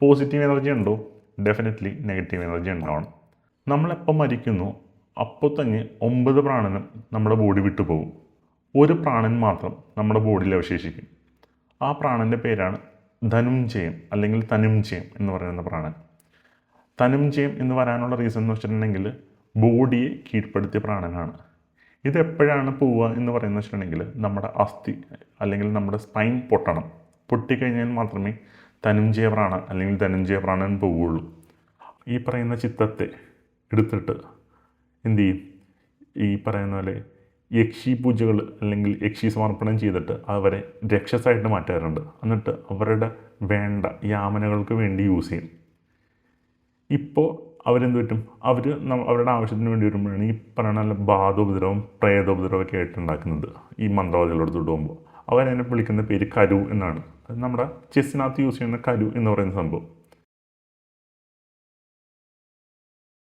Positive energy ഉണ്ടോ? Definitely negative energy ഉണ്ടാവണം. നമ്മളെപ്പോൾ മരിക്കുന്നു അപ്പോൾ തന്നെ 9 പ്രാണനും നമ്മുടെ ബോഡി വിട്ടു പോകും. ഒരു പ്രാണൻ മാത്രം നമ്മുടെ ബോഡിയിൽ അവശേഷിക്കും. ആ പ്രാണൻ്റെ പേരാണ് ധനുഞ്ജയം അല്ലെങ്കിൽ തനുഞ്ജയം എന്ന് പറയുന്ന പ്രാണൻ. തനുഞ്ജയം എന്ന് വരാനുള്ള റീസൺ എന്ന് വെച്ചിട്ടുണ്ടെങ്കിൽ ബോഡിയെ കീഴ്പ്പെടുത്തിയ പ്രാണനാണ്. ഇതെപ്പോഴാണ് പോവുക എന്ന് പറയുന്നത് വെച്ചിട്ടുണ്ടെങ്കിൽ നമ്മുടെ അസ്ഥി അല്ലെങ്കിൽ നമ്മുടെ സ്പൈൻ പൊട്ടിക്കഴിഞ്ഞാൽ മാത്രമേ തനുഞ്ജയ പ്രാണൻ അല്ലെങ്കിൽ ധനുഞ്ജയ പ്രാണൻ പോവുകയുള്ളൂ. ഈ പറയുന്ന ചിത്രത്തെ എടുത്തിട്ട് എന്തു ചെയ്യും? ഈ പറയുന്ന പോലെ യക്ഷി പൂജകൾ അല്ലെങ്കിൽ യക്ഷി സമർപ്പണം ചെയ്തിട്ട് അവരെ രക്ഷസായിട്ട് മാറ്റാറുണ്ട്. എന്നിട്ട് അവരുടെ വേണ്ട യാമനകൾക്ക് വേണ്ടി യൂസ് ചെയ്യും. ഇപ്പോൾ അവരെന്ത് പറ്റും? അവരുടെ ആവശ്യത്തിന് വേണ്ടി വരുമ്പോഴാണ് ഈ പറയുന്ന നല്ല ബാധോപദ്രവം പ്രേതോപദ്രവമൊക്കെ ആയിട്ട് ഉണ്ടാക്കുന്നത്. ഈ മന്ത്രവാദികളോട് പോകുമ്പോൾ അവരെന്നെ വിളിക്കുന്ന പേര് കരു എന്നാണ്. അത് നമ്മുടെ ചെസ്സിനകത്ത് യൂസ് ചെയ്യുന്ന കരു എന്ന് പറയുന്ന സംഭവം.